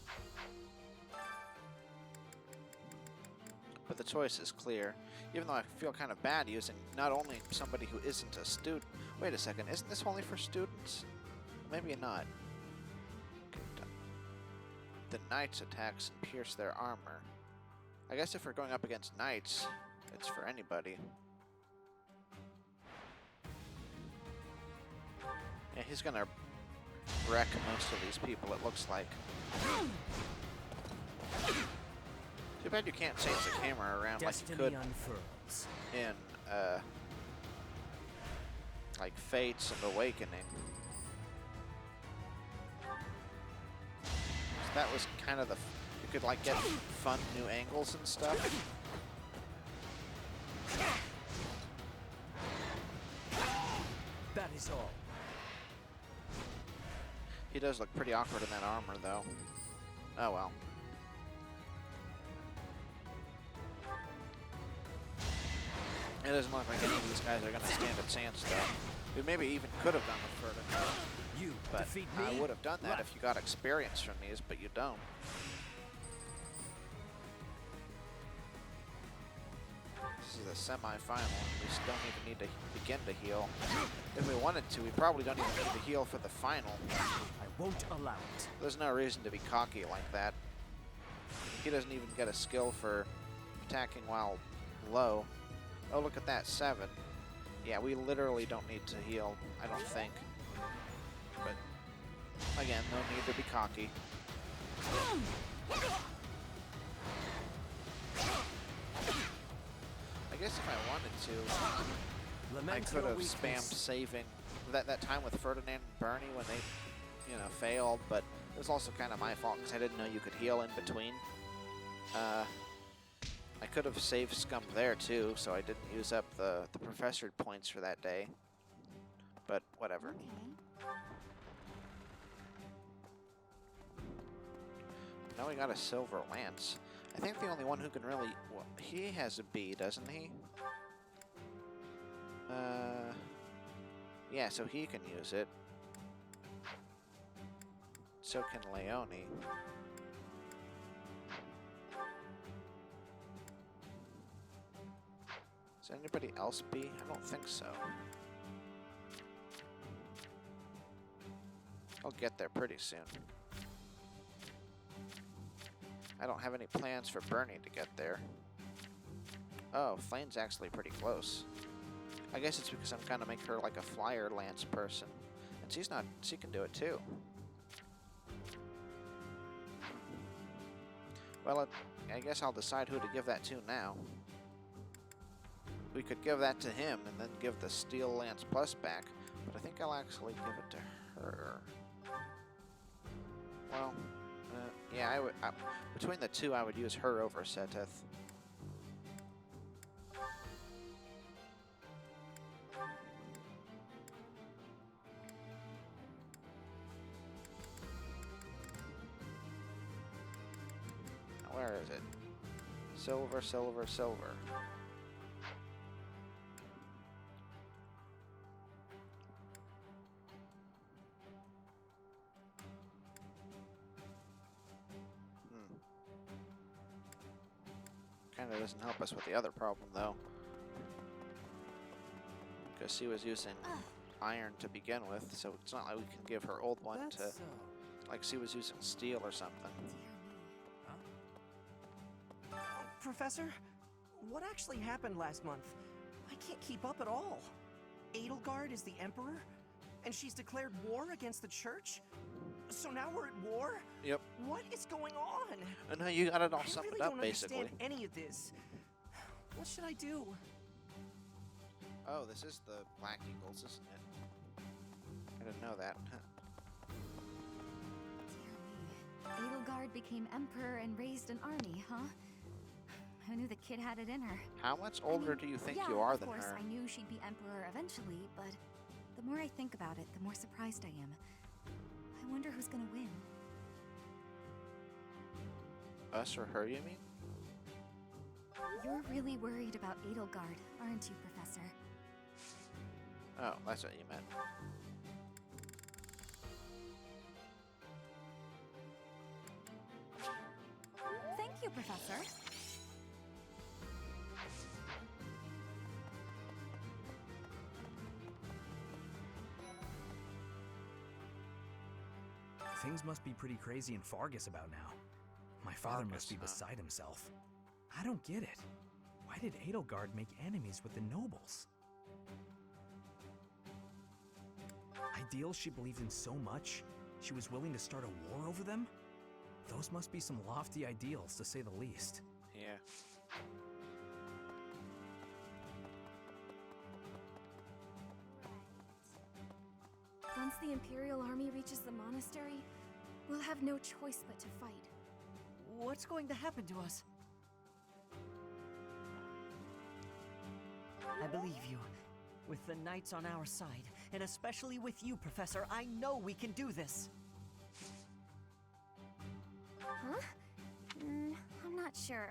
Speaker 2: But the choice is clear, even though I feel kind of bad using not only somebody who isn't a student. Wait a second, isn't this only for students? Maybe not. The knights attacks and pierce their armor. I guess if we're going up against knights, it's for anybody. Yeah, he's gonna wreck most of these people, it looks like. Too bad you can't change the camera around
Speaker 7: Destiny
Speaker 2: like you could
Speaker 7: unfurls.
Speaker 2: in, like Fates and Awakening. that was kind of the... You could, like, get fun new angles and stuff.
Speaker 4: That is all.
Speaker 2: He does look pretty awkward in that armor, though. Oh, well. It doesn't look like any of these guys are going to stand a chance, though. We maybe even could have done with Ferdinand.
Speaker 4: You
Speaker 2: But
Speaker 4: defeat
Speaker 2: I
Speaker 4: me?
Speaker 2: would have done that
Speaker 4: Right.
Speaker 2: if you got experience from these, but you don't. This is the semi-final, and we don't even need to begin to heal. If we wanted to, we probably don't even need to heal for the final.
Speaker 4: I won't allow it.
Speaker 2: There's no reason to be cocky like that. He doesn't even get a skill for attacking while low. Oh, look at that, 7. Yeah, we literally don't need to heal, I don't think. But, again, no need to be cocky. I guess if I wanted to, I
Speaker 4: Lament
Speaker 2: could
Speaker 4: your
Speaker 2: have
Speaker 4: weakness.
Speaker 2: spammed saving that time with Ferdinand and Bernie when they, you know, failed, but it was also kind of my fault because I didn't know you could heal in between. I could have saved Scum there too, so I didn't use up the professor points for that day. But whatever.
Speaker 8: Okay.
Speaker 2: Now we got a silver lance. I think the only one who can really... Well, he has a B, doesn't he? Yeah, so he can use it. So can Leone. Is anybody else B? I don't think so. I'll get there pretty soon. I don't have any plans for Bernie to get there. Oh, Flane's actually pretty close. I guess it's because I'm going to make her like a flyer lance person. And she's not, she can do it too. Well, I guess I'll decide who to give that to now. We could give that to him and then give the Steel Lance Plus back, but I think I'll actually give it to her. Well, yeah, between the two, I would use her over Seteth. Now, where is it? Silver, silver, silver. Kind of doesn't help us with the other problem, though. Because she was using iron to begin with, so it's not like we can give her old one to... Like she was using steel or something.
Speaker 11: Professor, what actually happened last month? I can't keep up at all. Edelgard is the Emperor? And she's declared war against the Church? So now we're at war?
Speaker 2: Yep.
Speaker 11: What is going on?
Speaker 2: And now you got it all
Speaker 11: I
Speaker 2: summed
Speaker 11: really
Speaker 2: up,
Speaker 11: don't
Speaker 2: basically.
Speaker 11: understand any of this. What should I do?
Speaker 2: Oh, this is the Black Eagles, isn't it? I didn't know that.
Speaker 8: Dear me. Edelgard became emperor and raised an army, huh? Who knew the kid had it in her?
Speaker 2: How much
Speaker 8: I
Speaker 2: older
Speaker 8: mean,
Speaker 2: do you think
Speaker 8: yeah,
Speaker 2: you are
Speaker 8: of
Speaker 2: than
Speaker 8: course,
Speaker 2: her?
Speaker 8: I knew she'd be emperor eventually, but the more I think about it, the more surprised I am. I wonder who's gonna win.
Speaker 2: Us or her, you mean?
Speaker 8: You're really worried about Edelgard, aren't you, Professor?
Speaker 2: Oh, that's what you meant.
Speaker 8: Thank you, Professor.
Speaker 7: Things must be pretty crazy in Fargus about now. My father must be
Speaker 2: Fargus, huh?
Speaker 7: beside himself. I don't get it. Why did Edelgard make enemies with the nobles? Ideals she believed in so much, she was willing to start a war over them? Those must be some lofty ideals, to say the least.
Speaker 2: Yeah.
Speaker 8: Once the Imperial army reaches the monastery, We'll have no choice but to fight.
Speaker 11: What's going to happen to us? I believe you. With the Knights on our side, and especially with you, Professor, I know we can do this.
Speaker 8: Huh? I'm not sure.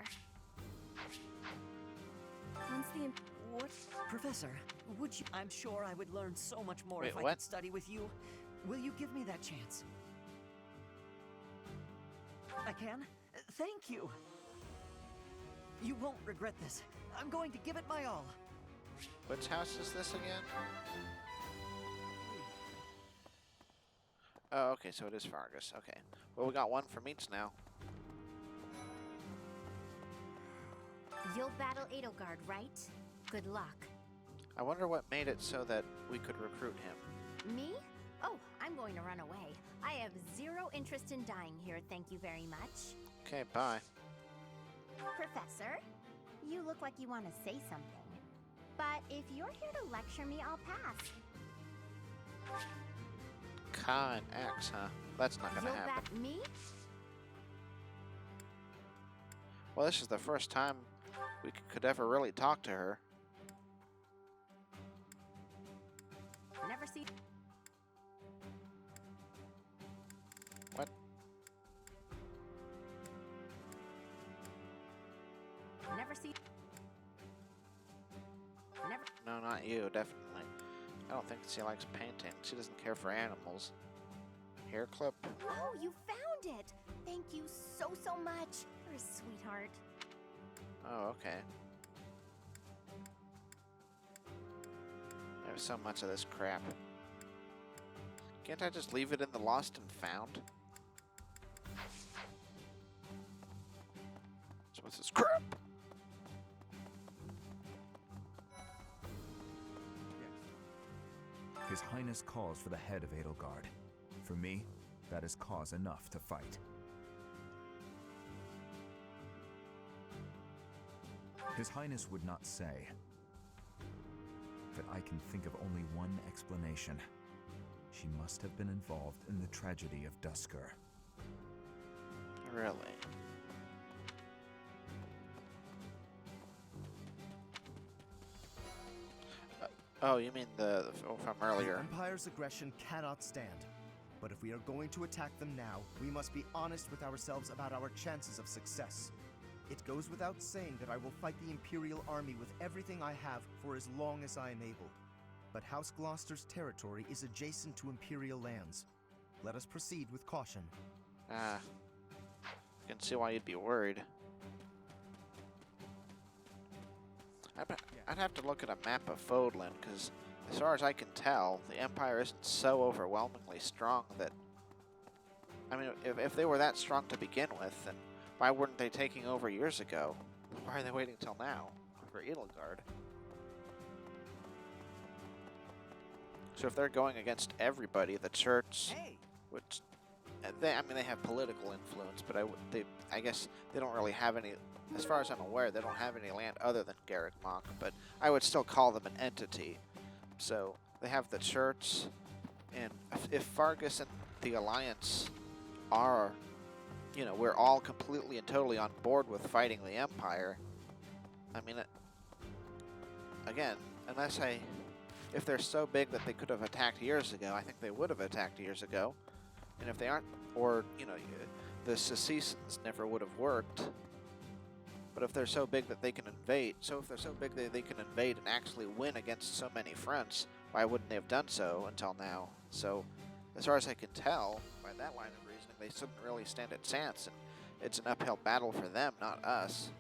Speaker 8: Once the
Speaker 11: What? Professor, would you... I'm sure I would learn so much more
Speaker 2: Wait,
Speaker 11: if I
Speaker 2: what?
Speaker 11: could study with you. Will you give me that chance? I can? Thank you! You won't regret this. I'm going to give it my all.
Speaker 2: Which house is this again? Oh, okay, so it is Fargus. Okay. Well, we got one from each now.
Speaker 12: You'll battle Edelgard, right? Good luck.
Speaker 2: I wonder what made it so that we could recruit him.
Speaker 12: Me? Oh, I'm going to run away. I have zero interest in dying here, thank you very much.
Speaker 2: Okay, bye.
Speaker 12: Professor, you look like you want to say something. But if you're here to lecture me, I'll pass.
Speaker 2: Ka and X, huh? That's not gonna
Speaker 12: You'll
Speaker 2: happen.
Speaker 12: bat me?
Speaker 2: Well, this is the first time we could ever really talk to her.
Speaker 12: Never see.
Speaker 2: What?
Speaker 12: Never see. Never.
Speaker 2: No, not you, definitely. I don't think she likes painting. She doesn't care for animals. Hair clip?
Speaker 12: Oh, you found it! Thank you so much. You're a sweetheart.
Speaker 2: Oh, okay. There's so much of this crap. Can't I just leave it in the lost and found? So what's this crap?
Speaker 13: His Highness calls for the head of Edelgard. For me, that is cause enough to fight. His Highness would not say, but I can think of only one explanation. She must have been involved in the tragedy of Duskur.
Speaker 2: Really? Oh, you mean the from earlier?
Speaker 6: The Empire's aggression cannot stand. But if we are going to attack them now, we must be honest with ourselves about our chances of success. It goes without saying that I will fight the Imperial Army with everything I have for as long as I am able. But House Gloucester's territory is adjacent to Imperial lands. Let us proceed with caution.
Speaker 2: Ah, I can see why you'd be worried. I'd have to look at a map of Fodlan, because as far as I can tell, the Empire isn't so overwhelmingly strong that... I mean, if they were that strong to begin with, then why weren't they taking over years ago? Why are they waiting till now for Edelgard? So if they're going against everybody, the church, which... I mean, they have political influence, but I guess they don't really have any... As far as I'm aware, they don't have any land other than Garreg Mach, but I would still call them an entity. So they have the church, and if Fargus and the Alliance are, you know, we're all completely and totally on board with fighting the Empire, I mean, again, if they're so big that they could have attacked years ago, I think they would have attacked years ago. And if they aren't, or, you know, the secessions never would have worked. But if they're so big that they can invade, they can invade and actually win against so many fronts, why wouldn't they have done so until now? So, as far as I can tell, by that line of reasoning, they shouldn't really stand a chance, and it's an uphill battle for them, not us.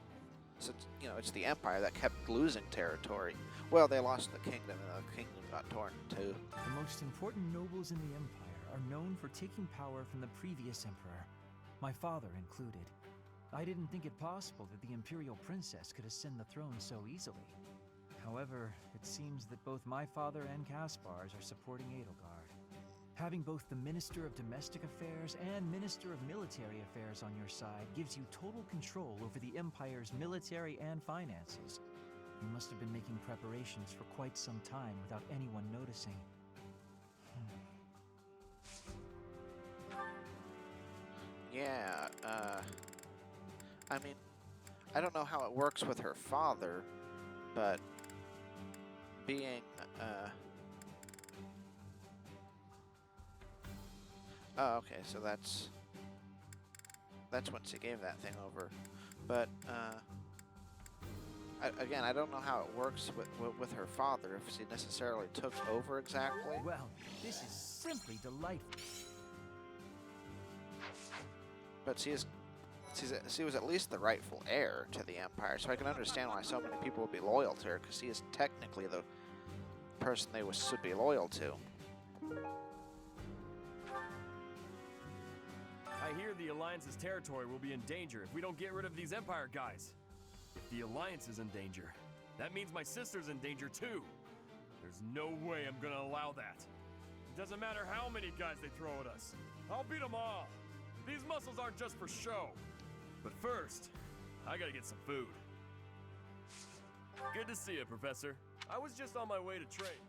Speaker 2: Since, you know, it's the Empire that kept losing territory. Well, they lost the kingdom, and the kingdom got torn in two.
Speaker 4: The most important nobles in the Empire are known for taking power from the previous emperor, my father included. I didn't think it possible that the Imperial Princess could ascend the throne so easily. However, it seems that both my father and Caspar's are supporting Edelgard. Having both the Minister of Domestic Affairs and Minister of Military Affairs on your side gives you total control over the Empire's military and finances. You must have been making preparations for quite some time without anyone noticing.
Speaker 2: Yeah, I mean, I don't know how it works with her father, but being, oh, okay, so that's when she gave that thing over. But, again, I don't know how it works with her father, if she necessarily took over exactly.
Speaker 14: Well, this is simply delightful.
Speaker 2: But she was at least the rightful heir to the Empire, so I can understand why so many people would be loyal to her, because she is technically the person they should be loyal to.
Speaker 15: I hear the Alliance's territory will be in danger if we don't get rid of these Empire guys. If the Alliance is in danger, that means my sister's in danger too. There's no way I'm gonna allow that. It doesn't matter how many guys they throw at us. I'll beat them all. These muscles aren't just for show. But first, I gotta get some food. Good to see you, Professor. I was just on my way to train.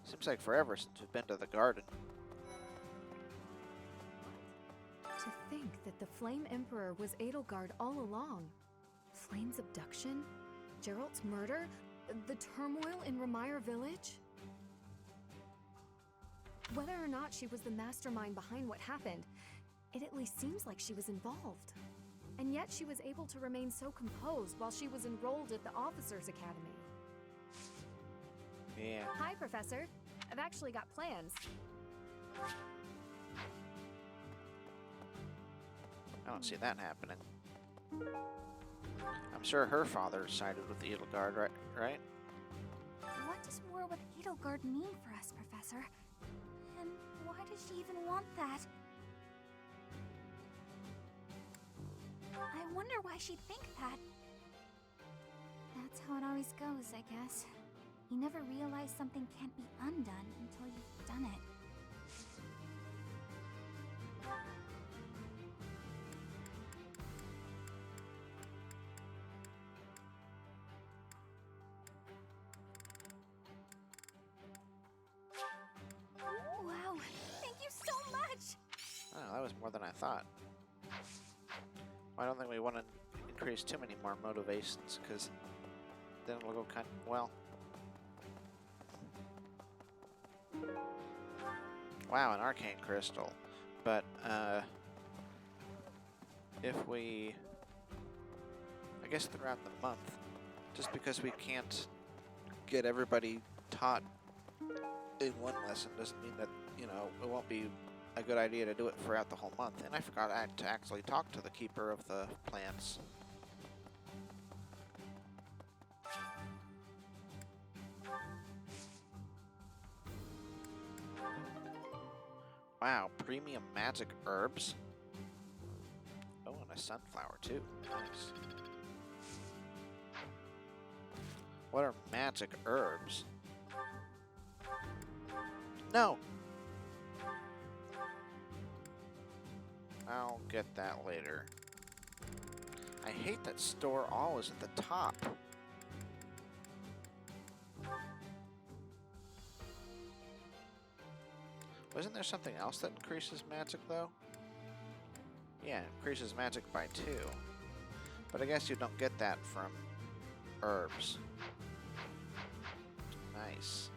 Speaker 2: Seems like forever since we've been to the garden.
Speaker 3: To think that the Flame Emperor was Edelgard all along. Flame's abduction? Geralt's murder? The turmoil in Remire Village? Whether or not she was the mastermind behind what happened, it at least seems like she was involved. And yet she was able to remain so composed while she was enrolled at the Officers' Academy.
Speaker 2: Yeah.
Speaker 3: Hi, Professor. I've actually got plans.
Speaker 2: I don't see that happening. I'm sure her father sided with Edelgard, right?
Speaker 8: What does war with Edelgard mean for us, Professor? And why does she even want that? I wonder why she'd think that. That's how it always goes, I guess. You never realize something can't be undone until you've done it. Wow, thank you so much!
Speaker 2: Oh, that was more than I thought. Well, I don't think we want to increase too many more motivations, because then it'll go kind of, well... Wow, an arcane crystal. But, if we... I guess throughout the month, just because we can't get everybody taught in one lesson doesn't mean that, you know, it won't be a good idea to do it throughout the whole month. And I forgot to actually talk to the keeper of the plants. Wow, premium magic herbs. Oh, and a sunflower too. Nice. What are magic herbs? No! I'll get that later. I hate that store all is at the top. Wasn't there something else that increases magic, though? Yeah, increases magic by 2. But I guess you don't get that from herbs. Nice.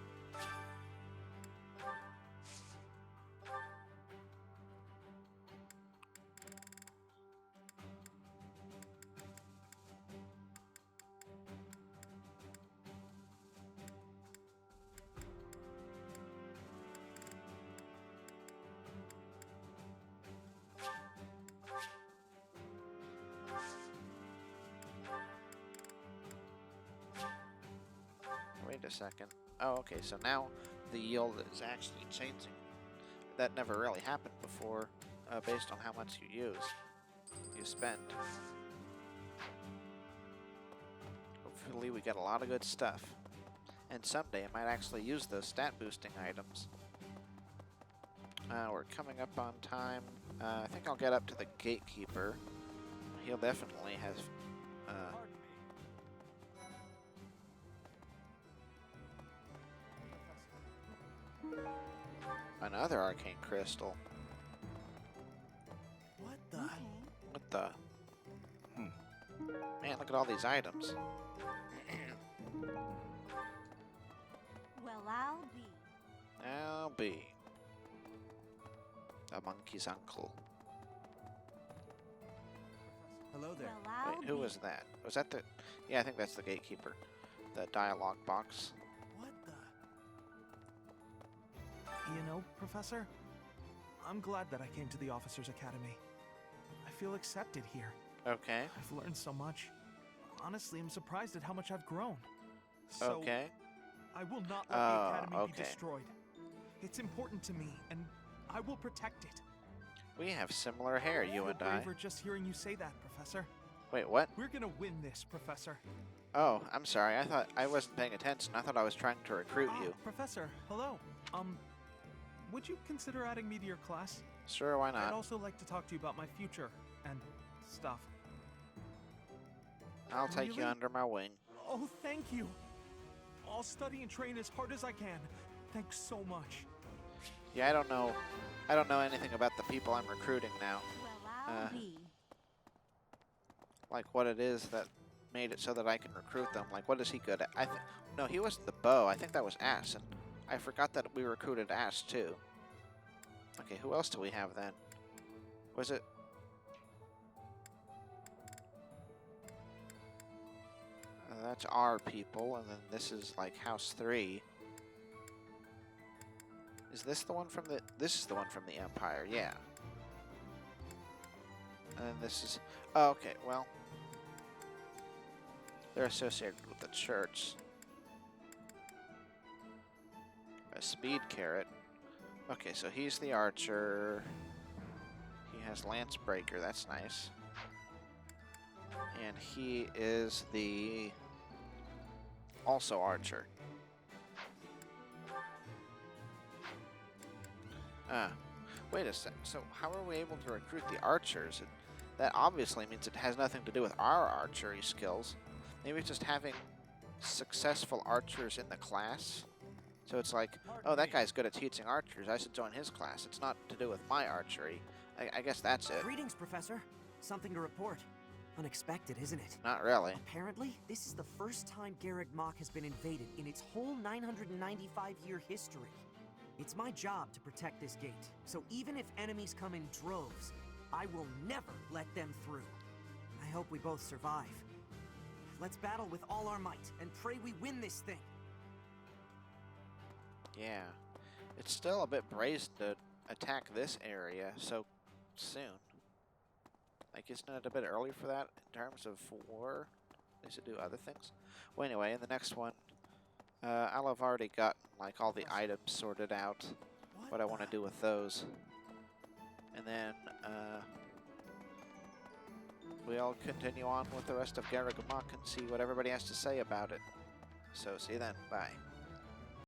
Speaker 2: Wait a second. Oh, okay, so now the yield is actually changing. That never really happened before, based on how much you spend. Hopefully we get a lot of good stuff. And someday I might actually use those stat boosting items. We're coming up on time. I think I'll get up to the gatekeeper. He'll definitely have... another arcane crystal.
Speaker 11: What the?
Speaker 2: What the? Man, look at all these items.
Speaker 12: Well, I'll be.
Speaker 2: I'll be a monkey's uncle.
Speaker 11: Hello there.
Speaker 12: Well, I'll
Speaker 2: Wait, who
Speaker 12: be.
Speaker 2: was that? Was that the... Yeah, I think that's the gatekeeper. The dialogue box.
Speaker 11: What the? You know, Professor, I'm glad that I came to the Officers Academy. I feel accepted here.
Speaker 2: Okay.
Speaker 11: I've learned so much. Honestly, I'm surprised at how much I've grown. So,
Speaker 2: Okay.
Speaker 11: I will not let the Academy
Speaker 2: okay.
Speaker 11: be destroyed. It's important to me, and I will protect it.
Speaker 2: We have similar hair, you
Speaker 11: I
Speaker 2: and
Speaker 11: feel
Speaker 2: I.
Speaker 11: braver just hearing you say that, Professor.
Speaker 2: Wait, what?
Speaker 11: We're gonna win this, Professor.
Speaker 2: Oh, I'm sorry. I thought I wasn't paying attention. I thought I was trying to recruit you.
Speaker 11: Professor, hello. Would you consider adding me to your class?
Speaker 2: Sure, why
Speaker 11: I'd
Speaker 2: not?
Speaker 11: also like to talk to you about my future and stuff.
Speaker 2: I'll take you
Speaker 11: Really?
Speaker 2: under my wing.
Speaker 11: Oh, thank you. I'll study and train as hard as I can. Thanks so much.
Speaker 2: Yeah, I don't know. I don't know anything about the people I'm recruiting now.
Speaker 12: Well, I'll be.
Speaker 2: Like what it is that made it so that I can recruit them. Like what is he good at? No, he wasn't the bow. I think that was Ass, and I forgot that we recruited Ass too. Okay, who else do we have then? Was it? That's our people, and then this is like House 3. Is this the one from the... This is the one from the Empire, yeah. And then this is... Oh, okay, well... They're associated with the church. A speed carrot. Okay, so he's the archer. He has Lance Breaker, that's nice. And he is the... also archer. Wait a sec. So how are we able to recruit the archers? That obviously means it has nothing to do with our archery skills. Maybe it's just having successful archers in the class. So it's like, oh, that guy's good at teaching archers. I should join his class. It's not to do with my archery. I guess that's it.
Speaker 16: Greetings, Professor. Something to report. Unexpected, isn't it?
Speaker 2: Not really.
Speaker 16: Apparently, this is the first time Garreg Mach has been invaded in its whole 995-year history. It's my job to protect this gate, so even if enemies come in droves, I will never let them through. I hope we both survive. Let's battle with all our might, and pray we win this thing.
Speaker 2: Yeah. It's still a bit brazen to attack this area so soon. Like, isn't it a bit early for that in terms of war? They should do other things. Well, anyway, in the next one, I'll have already gotten, like, all the items sorted out. What I want to do with those. And then, we'll continue on with the rest of Garreg Mach and see what everybody has to say about it. So, see you then. Bye.